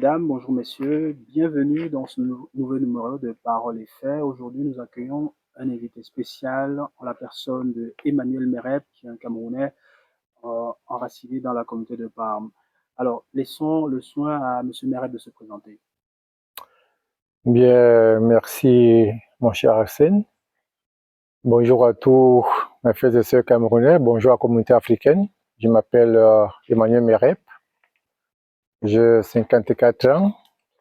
mesdames, bonjour messieurs, bienvenue dans ce nouveau numéro de Paroles et Faits. Aujourd'hui, nous accueillons un invité spécial en la personne de Emmanuel Mereb, qui est un Camerounais enraciné dans la communauté de Parme. Alors, laissons le soin à monsieur Mereb de se présenter. Bien, merci mon cher Arsène. Bonjour à tous mes frères et sœurs camerounais, bonjour à la communauté africaine. Je m'appelle Emmanuel Mereb, j'ai 54 ans,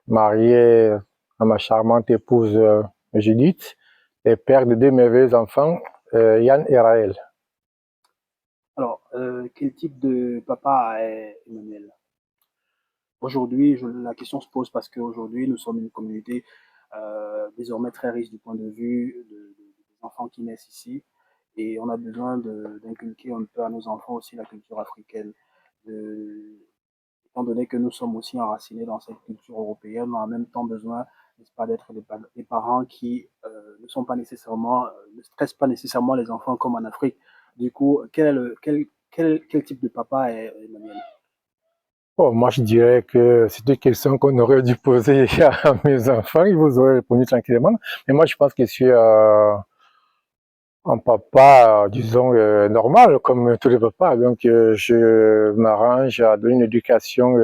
marié à ma charmante épouse Judith et père de deux merveilleux enfants, Yann et Raël. Alors, quel type de papa est Emmanuel? Aujourd'hui, la question se pose parce qu'aujourd'hui, nous sommes une communauté désormais très riche du point de vue des enfants qui naissent ici. Et on a besoin d'inculquer un peu à nos enfants aussi la culture africaine. De, Étant donné que nous sommes aussi enracinés dans cette culture européenne, on a en même temps besoin, n'est-ce pas, d'être des parents qui ne sont pas nécessairement, ne stressent pas nécessairement les enfants comme en Afrique. Du coup, quel type de papa est Emmanuel? Bon, moi, je dirais que c'est une question qu'on aurait dû poser à mes enfants, ils vous auraient répondu tranquillement. Mais moi, je pense que je suis un papa, disons, normal, comme tous les papas. Donc, je m'arrange à donner une éducation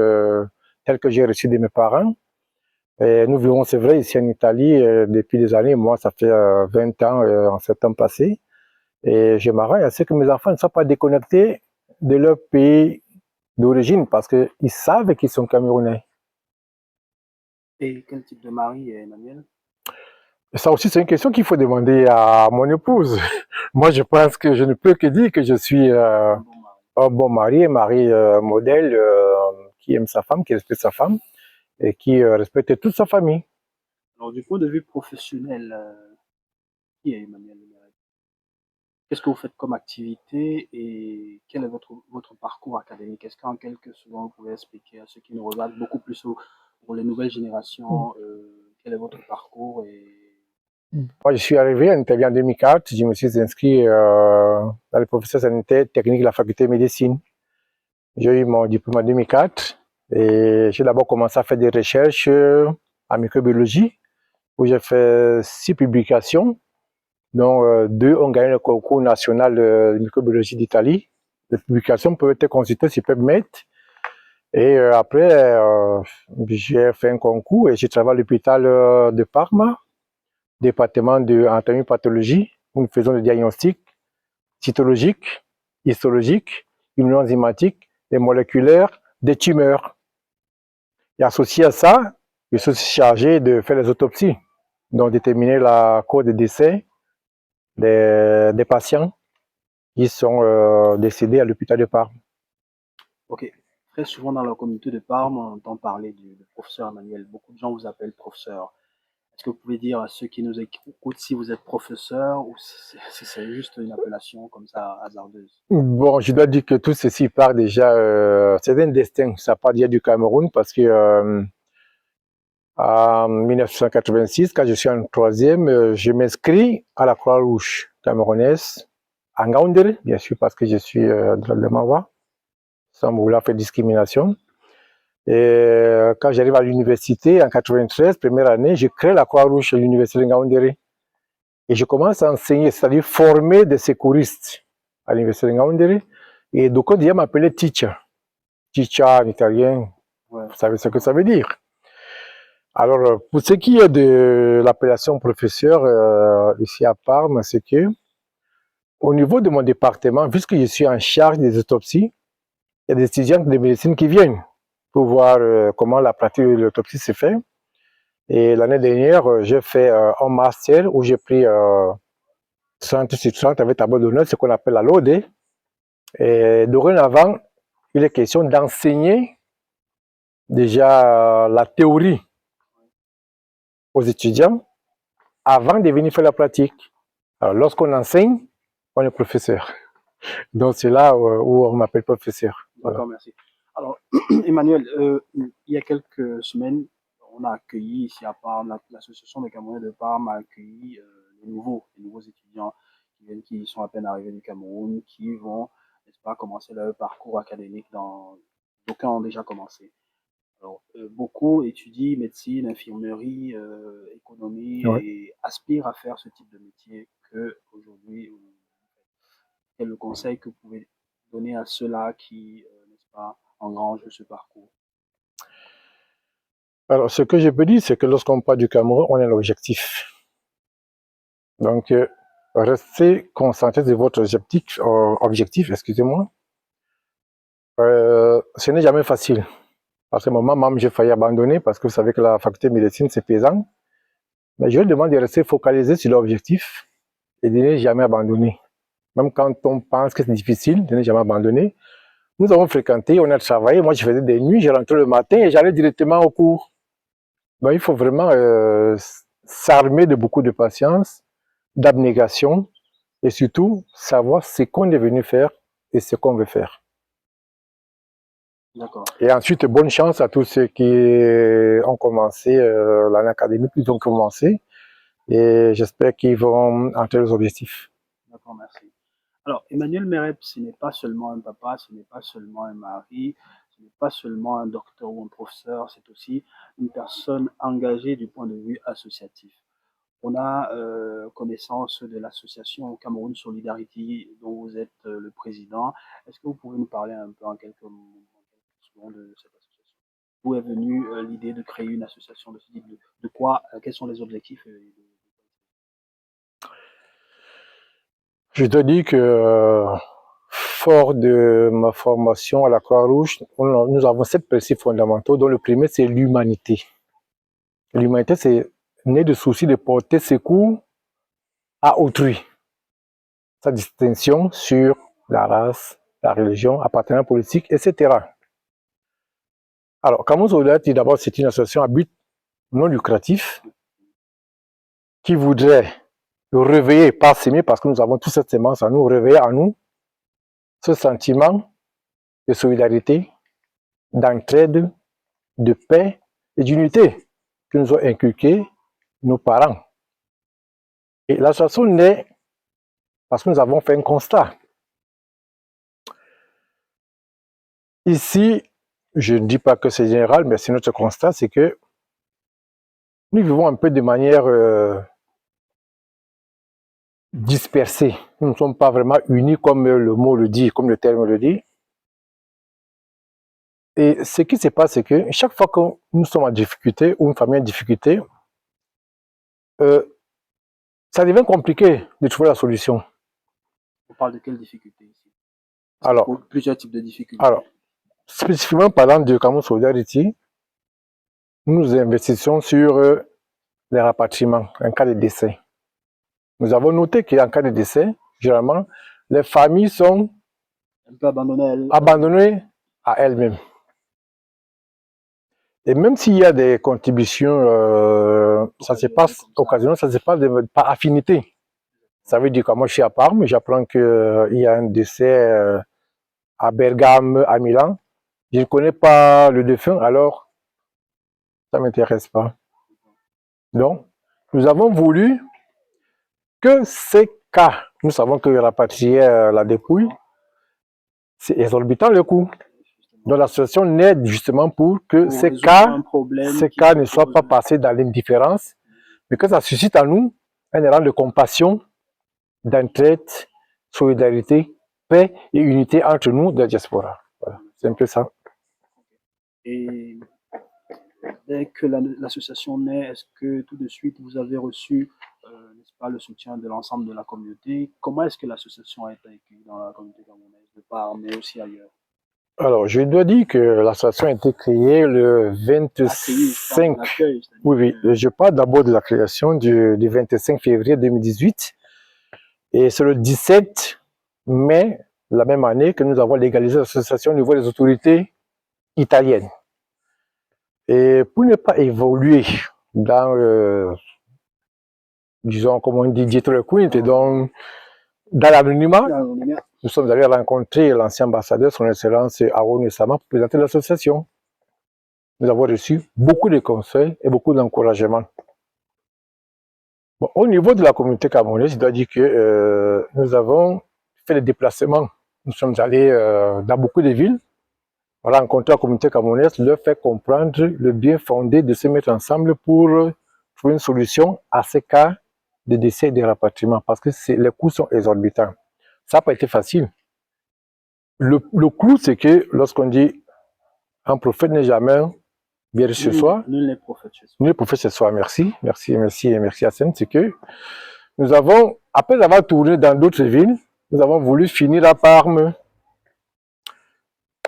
telle que j'ai reçue de mes parents. Et nous vivons, c'est vrai, ici en Italie depuis des années. Moi, ça fait 20 ans en septembre passé. Et je m'arrange à ce que mes enfants ne soient pas déconnectés de leur pays d'origine parce qu'ils savent qu'ils sont camerounais. Et quel type de mari est Emmanuel? Ça aussi, c'est une question qu'il faut demander à mon épouse. Moi, je pense que je ne peux que dire que je suis Un bon mari. un bon mari, un mari modèle qui aime sa femme, qui respecte sa femme et qui respecte toute sa famille. Alors, du point de vue professionnel, qui est Emmanuel Lemerec? Qu'est-ce que vous faites comme activité et quel est votre parcours académique? Est-ce qu'en quelques secondes, vous pouvez expliquer à ceux qui nous regardent beaucoup plus pour les nouvelles générations, quel est votre parcours et... Moi, je suis arrivé en Italie en 2004. Je me suis inscrit dans le professeur sanitaire technique de la faculté de médecine. J'ai eu mon diplôme en 2004 et j'ai d'abord commencé à faire des recherches en microbiologie où j'ai fait 6 publications, dont 2 ont gagné le concours national de microbiologie d'Italie. Les publications peuvent être consultées sur PubMed. Et après, j'ai fait un concours et j'ai travaillé à l'hôpital de Parma, département de anatomie pathologie, où nous faisons des diagnostics cytologiques, histologiques, immunoenzymatiques et moléculaires des tumeurs. Et associé à ça, je suis aussi chargé de faire les autopsies, donc déterminer la cause de décès des patients qui sont décédés à l'hôpital de Parme. Ok. Très souvent dans la communauté de Parme, on entend parler du professeur Emmanuel. Beaucoup de gens vous appellent professeur. Est-ce que vous pouvez dire à ceux qui nous écoutent si vous êtes professeur ou si c'est juste une appellation comme ça hasardeuse? Bon, je dois dire que tout ceci part déjà, c'est un destin, ça part déjà du Cameroun parce que en 1986, quand je suis en troisième, je m'inscris à la Croix-Rouge camerounaise, à Ngaoundéré, bien sûr, parce que je suis de la Mawa, sans vouloir faire discrimination. Et quand j'arrive à l'université en 93, première année, je crée la Croix-Rouge à l'université de Ngaoundéré. Et je commence à enseigner, c'est-à-dire former des secouristes à l'université de Ngaoundéré. Et donc, on m'appelait teacher. Teacher en italien, Ouais. vous savez ce que ça veut dire. Alors, pour ce qui est de l'appellation professeur ici à Parme, c'est que au niveau de mon département, puisque je suis en charge des autopsies, il y a des étudiants de médecine qui viennent pour voir comment la pratique de l'autopsie se fait. Et l'année dernière, j'ai fait un master où j'ai pris 30 sur 30 avec tableau d'honneur, ce qu'on appelle la LODE. Et dorénavant, il est question d'enseigner déjà la théorie aux étudiants avant de venir faire la pratique. Alors, lorsqu'on enseigne, on est professeur. Donc, c'est là où on m'appelle professeur. Voilà. D'accord, merci. Alors, Emmanuel, il y a quelques semaines, on a accueilli ici à Parme, l'association des Camerounais de Parme a accueilli les nouveaux étudiants qui sont à peine arrivés du Cameroun, qui vont, n'est-ce pas, commencer leur parcours académique d'aucuns ont déjà commencé. Alors, beaucoup étudient médecine, infirmerie, économie Ouais. et aspirent à faire ce type de métier que aujourd'hui. Quel est le conseil que vous pouvez donner à ceux-là qui, n'est-ce pas, engrangent ce parcours? Alors, ce que je peux dire, c'est que lorsqu'on parle du Cameroun, on a l'objectif. Donc, restez concentré sur votre objectif, excusez-moi. Ce n'est jamais facile. À ce moment même, j'ai failli abandonner parce que vous savez que la faculté de médecine, c'est pesant. Mais je demande de rester focalisé sur l'objectif et de ne jamais abandonner. Même quand on pense que c'est difficile, de ne jamais abandonner. Nous avons fréquenté, on a travaillé. Moi, je faisais des nuits, je rentrais le matin et j'allais directement au cours. Donc, il faut vraiment s'armer de beaucoup de patience, d'abnégation et surtout savoir ce qu'on est venu faire et ce qu'on veut faire. D'accord. Et ensuite, bonne chance à tous ceux qui ont commencé l'année académique, qui ont commencé. Et j'espère qu'ils vont atteindre leurs objectifs. D'accord, merci. Alors, Emmanuel Mereb, ce n'est pas seulement un papa, ce n'est pas seulement un mari, ce n'est pas seulement un docteur ou un professeur, c'est aussi une personne engagée du point de vue associatif. On a connaissance de l'association Cameroun Solidarity dont vous êtes le président. Est-ce que vous pouvez nous parler un peu en quelques secondes de cette association? D'où est venue l'idée de créer une association de ce type? De quoi? Quels sont les objectifs? Je te dis que, fort de ma formation à la Croix-Rouge, nous avons 7 principes fondamentaux, dont le premier, c'est l'humanité. L'humanité, c'est né de souci de porter secours à autrui. Sa distinction sur la race, la religion, appartenance politique, etc. Alors, Cameroun Solidarity, d'abord, c'est une association à but non lucratif qui voudrait réveiller, pas s'aimer, parce que nous avons toute cette sémence en nous, réveiller en nous ce sentiment de solidarité, d'entraide, de paix et d'unité que nous ont inculqué nos parents. Et l'association naît parce que nous avons fait un constat. Ici, je ne dis pas que c'est général, mais c'est notre constat, c'est que nous vivons un peu de manière dispersée. Nous ne sommes pas vraiment unis comme le mot le dit, comme le terme le dit. Et ce qui se passe, c'est que chaque fois que nous sommes en difficulté ou une famille en difficulté, ça devient compliqué de trouver la solution. On parle de quelles difficultés ici? Alors, plusieurs types de difficultés. Alors, spécifiquement parlant de Cameroun Solidarity, nous investissons sur les rapatriements en cas de décès. Nous avons noté qu'en cas de décès, généralement, les familles sont un peu abandonnées à elles-mêmes. Et même s'il y a des contributions, ça se passe occasionnellement, ça se passe par affinité. Ça veut dire que moi je suis à Parme, j'apprends qu'il y a un décès à Bergame, à Milan. Je ne connais pas le défunt, alors ça ne m'intéresse pas. Donc, nous avons voulu que ces cas, nous savons que rapatrier la dépouille, c'est exorbitant le coût. Donc l'association naît justement pour que ces cas ne soient pas passés dans l'indifférence, mais que ça suscite en nous un élan de compassion, d'entraide, solidarité, paix et unité entre nous de la diaspora. Voilà, c'est un peu ça. Et dès que l'association naît, est-ce que tout de suite vous avez reçu, n'est-ce pas, le soutien de l'ensemble de la communauté? Comment est-ce que l'association a été accueillie dans la communauté camerounaise de Parme, mais aussi ailleurs? Alors, je dois dire que l'association a été créée le 25... Oui, je parle d'abord de la création du 25 février 2018. Et c'est le 17 mai, la même année, que nous avons légalisé l'association au niveau des autorités italiennes. Et pour ne pas évoluer dans, disons, comme on dit, dietro le quinte, donc dans l'anonymat, nous sommes allés rencontrer l'ancien ambassadeur, son excellence Aaron Sama, pour présenter l'association. Nous avons reçu beaucoup de conseils et beaucoup d'encouragements. Bon, au niveau de la communauté camerounaise, je dois dire que nous avons fait des déplacements. Nous sommes allés dans beaucoup de villes. rencontrer la communauté camerounaise, leur faire comprendre le bien fondé de se mettre ensemble pour trouver une solution à ces cas de décès et de rapatriement, parce que les coûts sont exorbitants. Ça n'a pas été facile. Le clou, c'est que lorsqu'on dit un prophète n'est jamais bien chez soi, nul n'est prophète chez soi. Nul n'est prophète chez soi. Merci Hassan. C'est que nous avons, après avoir tourné dans d'autres villes, nous avons voulu finir à Parme.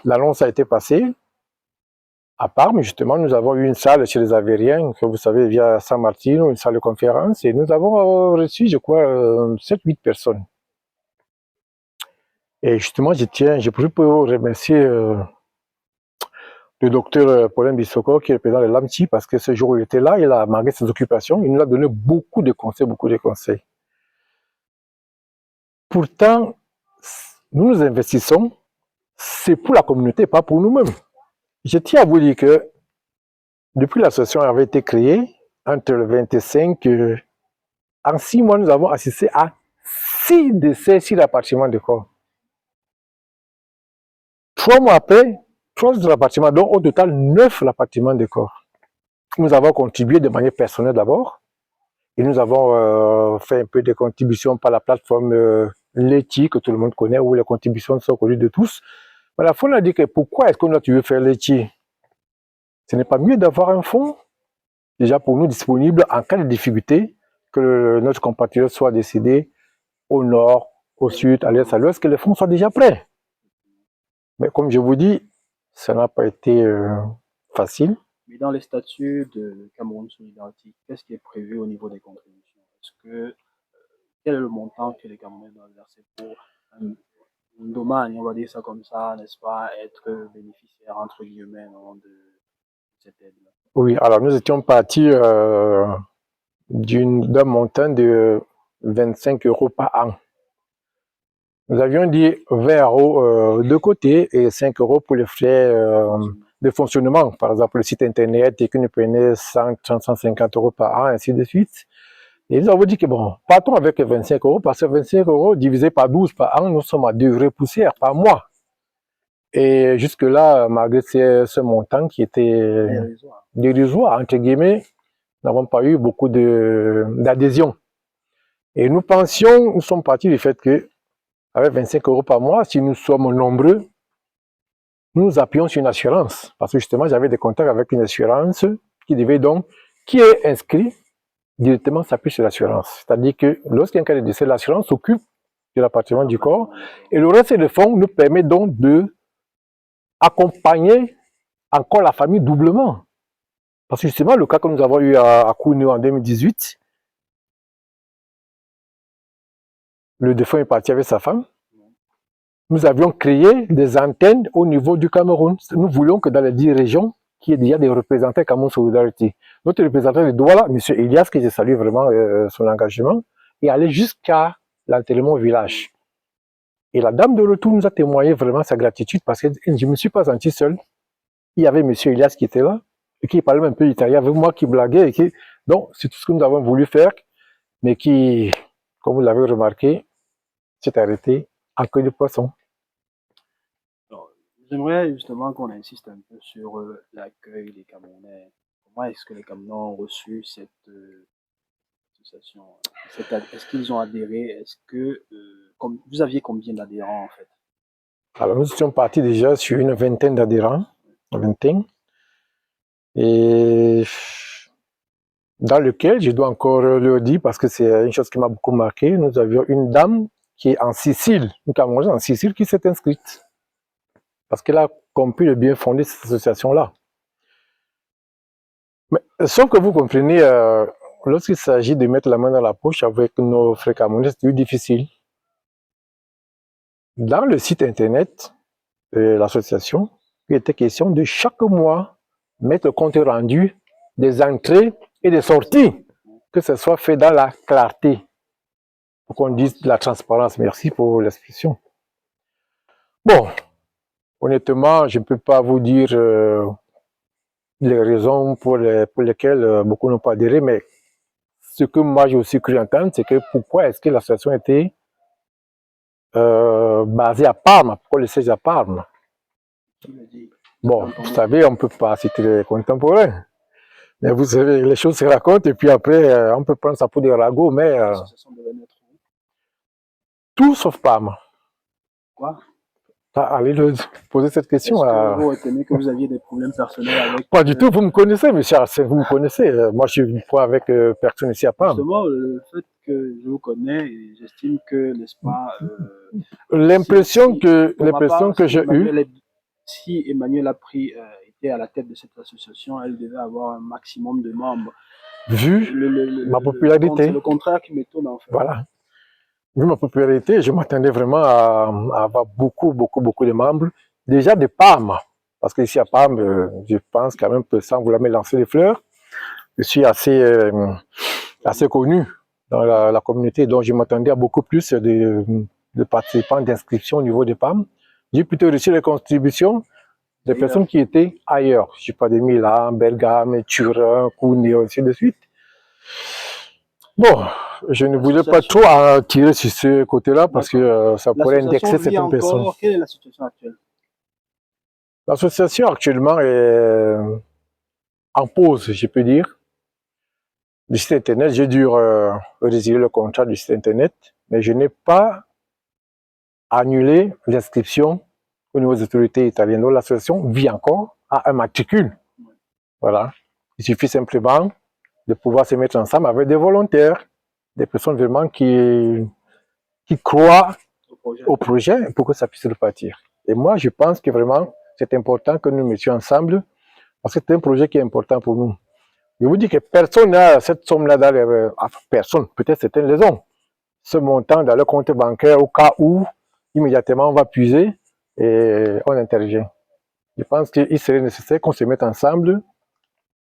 L'annonce a été passée. À Parme, justement, nous avons eu une salle chez les Avériens, que vous savez, via San Martino, une salle de conférence, et nous avons reçu, je crois, 7-8 personnes. Et justement, je peux remercier le docteur Paulin Bissoko, qui est le président de l'AMTI, parce que ce jour où il était là, il a malgré ses occupations, il nous a donné beaucoup de conseils, Pourtant, nous nous investissons, c'est pour la communauté, pas pour nous-mêmes. Je tiens à vous dire que depuis l'association avait été créée, entre le 25, en 6 mois, nous avons assisté à 6 décès, 6 rapatriements de corps. 3 mois après, 3 rapatriements, donc au total 9 rapatriements de corps. Nous avons contribué de manière personnelle d'abord, et nous avons fait un peu de contributions par la plateforme Leti, que tout le monde connaît, où les contributions sont connues de tous. Mais la fois, on a dit que pourquoi est-ce qu'on tu veux faire Leti? Ce n'est pas mieux d'avoir un fonds, déjà pour nous disponible en cas de difficulté, que notre compatriote soit décédé au nord, au sud, à l'est, à l'ouest, que les fonds soient déjà prêts. Mais comme je vous dis, ça n'a pas été facile. Mais dans les statuts de Cameroun Solidarité, qu'est-ce qui est prévu au niveau des contributions? Quel est le montant que les Camerounais doivent verser pour un dommage, on va dire ça comme ça, n'est-ce pas, être bénéficiaire, entre guillemets, non, de cette aide-là? Oui, alors nous étions partis d'un montant de 25 € par an. Nous avions dit 20 € de côté et 5 € pour les frais de fonctionnement. Par exemple, le site internet, et que nous prenions 150 € par an, ainsi de suite. Et nous avons dit que bon, partons avec 25 €, parce que 25 € divisé par 12 par an, nous sommes à 2 vrais poussières par mois. Et jusque-là, malgré ce montant qui était dérisoire, entre guillemets, nous n'avons pas eu beaucoup d'adhésion. Et nous sommes partis du fait que, avec 25 € par mois, si nous sommes nombreux, nous appuyons sur une assurance. Parce que justement, j'avais des contacts avec une assurance qui est inscrit directement s'appuie sur l'assurance. C'est-à-dire que lorsqu'il y a un cas de décès, l'assurance s'occupe de l'appartement du corps et le reste des fonds nous permet donc de accompagner encore la famille doublement. Parce que justement, le cas que nous avons eu à Kounou en 2018, le défunt est parti avec sa femme. Nous avions créé des antennes au niveau du Cameroun. Nous voulions que dans les 10 régions, qu'il y ait déjà des représentants Cameroun Solidarité. Notre représentant de Douala, M. Elias, que je salue vraiment son engagement, est allé jusqu'à l'enterrement au village. Et la dame de retour nous a témoigné vraiment sa gratitude parce que je ne me suis pas senti seul. Il y avait M. Elias qui était là et qui parlait un peu italien avec moi, qui blaguait. Donc, c'est tout ce que nous avons voulu faire, mais qui, comme vous l'avez remarqué, s'est arrêté en queue de poisson. J'aimerais justement qu'on insiste un peu sur l'accueil des Camerounais. Comment est-ce que les Camerounais ont reçu cette association? Est-ce qu'ils ont adhéré? Vous aviez combien d'adhérents en fait? Alors nous sommes partis déjà sur une vingtaine d'adhérents, et dans lequel, je dois encore le dire parce que c'est une chose qui m'a beaucoup marqué, nous avions une dame qui est en Sicile, une Camerounaise en Sicile qui s'est inscrite. Parce qu'elle a compris le bien fondé de cette association-là. Mais sans que vous compreniez, lorsqu'il s'agit de mettre la main dans la poche avec nos frères camerounais, c'est plus difficile. Dans le site internet de l'association, il était question de chaque mois mettre le compte rendu des entrées et des sorties, que ce soit fait dans la clarté, pour qu'on dise de la transparence. Merci pour l'expression. Bon. Honnêtement, je ne peux pas vous dire les raisons pour lesquelles beaucoup n'ont pas adhéré, mais ce que moi j'ai aussi cru entendre, c'est que pourquoi est-ce que l'association était basée à Parme, pourquoi le siège à Parme? Qui le dit? Bon, vous savez, on ne peut pas citer les contemporains. Mais vous savez, les choses se racontent et puis après, on peut prendre ça pour des ragots, mais L'association devait naître où? tout sauf PAM. Quoi? Allez poser cette question. Est-ce que vous retenez que vous aviez des problèmes personnels avec... Pas du tout, vous me connaissez, monsieur Arsène, vous me connaissez. Moi, je suis une fois avec personne ici à PAM. Justement, le fait que je vous connais, j'estime que, n'est-ce pas... L'impression que j'ai eue... Si Emmanuel a était à la tête de cette association, elle devait avoir un maximum de membres. Vu ma popularité. C'est le contraire qui m'étonne en fait. Voilà. Vu ma popularité, je m'attendais vraiment à avoir beaucoup de membres. Déjà de PAM. Parce qu'ici à PAM, je pense quand même que sans vouloir me lancer les fleurs, je suis assez connu dans la communauté. Donc je m'attendais à beaucoup plus de participants d'inscription au niveau de PAM. J'ai plutôt reçu les contributions des personnes qui étaient ailleurs. Je ne sais pas, de Milan, Bergame, Turin, Cuneo, ainsi de suite. Bon, je ne voulais pas trop tirer sur ce côté-là parce que ça pourrait indexer certaines personnes. Quelle est la situation actuelle? L'association actuellement est en pause, je peux dire. Du site internet, j'ai dû résilier le contrat du site internet, mais je n'ai pas annulé l'inscription au niveau des autorités italiennes. Donc l'association vit encore à un matricule. Voilà. Il suffit simplement de pouvoir se mettre ensemble avec des volontaires, des personnes vraiment qui croient au projet pour que ça puisse repartir. Et moi, je pense que vraiment, c'est important que nous nous mettions ensemble parce que c'est un projet qui est important pour nous. Je vous dis que personne n'a cette somme-là dans les... personne, peut-être certaines les ont. Ce montant dans le compte bancaire au cas où, immédiatement, on va puiser et on intervient. Je pense qu'il serait nécessaire qu'on se mette ensemble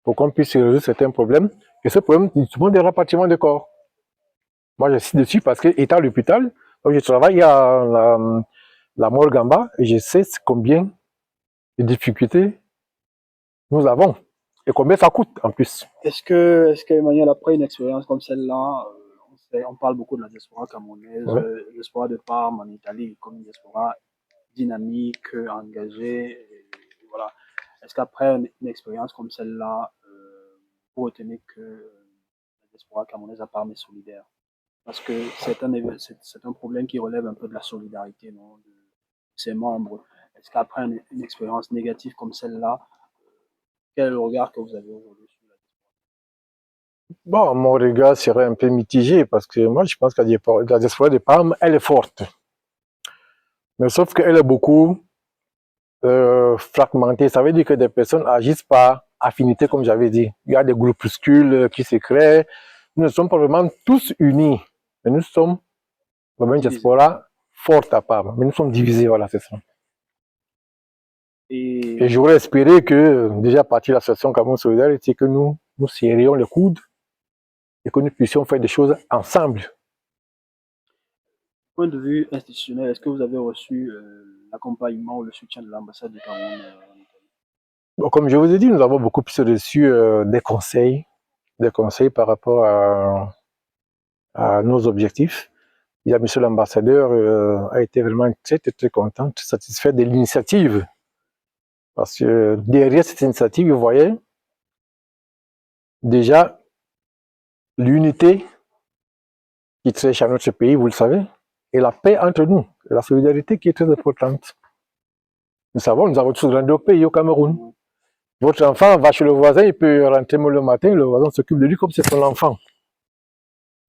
pour qu'on puisse résoudre certains problèmes. Et ce problème, c'est souvent des rapatriements de corps. Moi, je suis dessus parce que, étant à l'hôpital, je travaille à la morgue en bas et je sais combien de difficultés nous avons et combien ça coûte en plus. Est-ce que Emmanuel, après une expérience comme celle-là, on parle beaucoup de la diaspora camerounaise, la diaspora de Parme en Italie comme une diaspora dynamique, engagée, et voilà. Est-ce qu'après une expérience comme celle-là, vous retenez que la diaspora camerounaise à Parme est solidaire? Parce que c'est un problème qui relève un peu de la solidarité, non, de ses membres. Est-ce qu'après une expérience négative comme celle-là, quel est le regard que vous avez aujourd'hui sur la diaspora? Bon, mon regard serait un peu mitigé parce que moi, je pense que la diaspora de Parme, elle est forte. Mais sauf qu'elle est beaucoup fragmentée. Ça veut dire que des personnes agissent par affinité, comme j'avais dit. Il y a des groupuscules qui se créent. Nous ne sommes pas vraiment tous unis. Mais nous sommes vraiment une diaspora forte à Parme. Mais nous sommes divisés, voilà, c'est ça. Et j'aurais espéré que, déjà à partir de l'association Cameroun Solidarité, que nous serrions les coudes et que nous puissions faire des choses ensemble. Point de vue institutionnel, est-ce que vous avez reçu l'accompagnement ou le soutien de l'ambassade du Cameroun en Italie? Bon, comme je vous ai dit, nous avons beaucoup plus reçu des conseils par rapport à nos objectifs. Il y a monsieur l'ambassadeur a été vraiment très content, très satisfait de l'initiative. Parce que derrière cette initiative, vous voyez déjà l'unité qui trèche à notre pays, vous le savez, et la paix entre nous, et la solidarité qui est très importante. Nous savons, nous avons tous grandi au pays, au Cameroun. Votre enfant va chez le voisin, il peut rentrer le matin, le voisin s'occupe de lui comme c'est son enfant.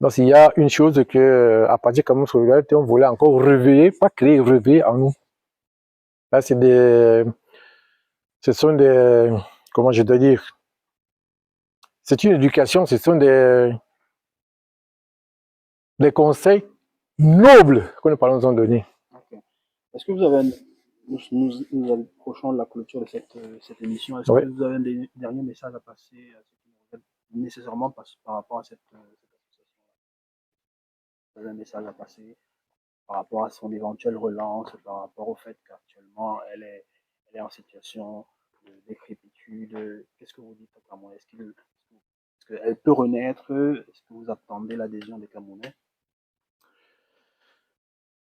Donc il y a une chose que, à partir de Cameroun Solidarité, on voulait encore réveiller, pas créer, réveiller en nous. Là, ce sont des, comment je dois dire, c'est une éducation, ce sont des conseils nobles que nos parents nous ont donnés. Okay. Est-ce que vous avez nous approchons de la clôture de cette émission. Est-ce que vous avez un dernier message à passer nécessairement par rapport à cette association? Vous avez un message à passer par rapport à son éventuelle relance, par rapport au fait qu'actuellement elle est en situation de décrépitude. Qu'est-ce que vous dites aux Camerounais? Est-ce qu'elle peut renaître? Est-ce que vous attendez l'adhésion des Camerounais?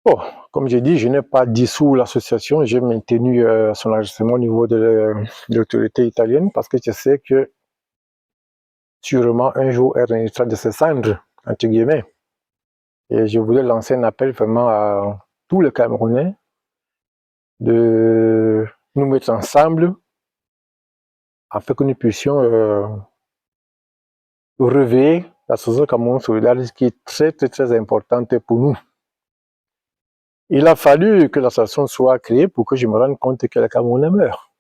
Bon, comme j'ai dit, je n'ai pas dissous l'association, j'ai maintenu son enregistrement au niveau de l'autorité italienne parce que je sais que sûrement un jour elle renaîtra de ses cendres, entre guillemets. Et je voulais lancer un appel vraiment à tous les Camerounais de nous mettre ensemble afin que nous puissions réveiller l'association Cameroun Solidaire qui est très très très importante pour nous. Il a fallu que l'association soit créée pour que je me rende compte que les Camerounais meurent.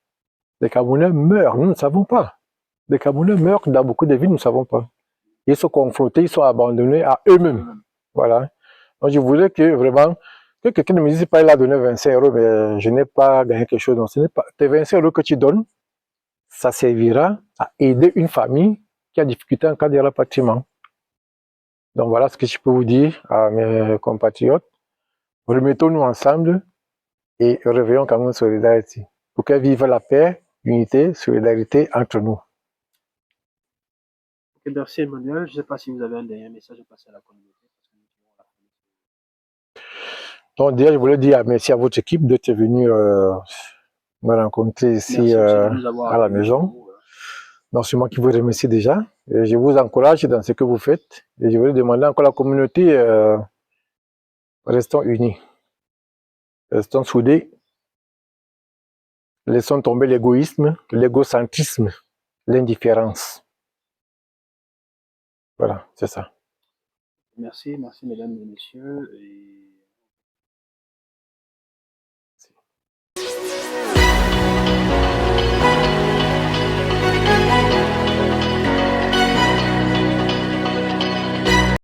Les Camerounais meurent, nous ne savons pas. Les Camerounais meurent dans beaucoup de villes, nous ne savons pas. Ils sont confrontés, ils sont abandonnés à eux-mêmes. Voilà. Donc je voulais que vraiment, que quelqu'un ne me dise pas, il a donné 25 euros, mais je n'ai pas gagné quelque chose. Non, ce n'est pas tes 25 euros que tu donnes, ça servira à aider une famille qui a difficulté en cas de rapatriement. Donc voilà ce que je peux vous dire à mes compatriotes. Remettons-nous ensemble et réveillons quand même Solidarité pour qu'elle vive la paix, l'unité, solidarité entre nous. Ok, merci Emmanuel. Je ne sais pas si vous avez un dernier message à passer à la communauté. Donc déjà, je voulais dire merci à votre équipe d'être venu me rencontrer ici à la maison. Donc c'est moi qui vous remercie déjà. Et je vous encourage dans ce que vous faites. Et je voulais demander encore à la communauté, restons unis, restons soudés, laissons tomber l'égoïsme, l'égocentrisme, l'indifférence. Voilà, c'est ça. Merci mesdames et messieurs. Et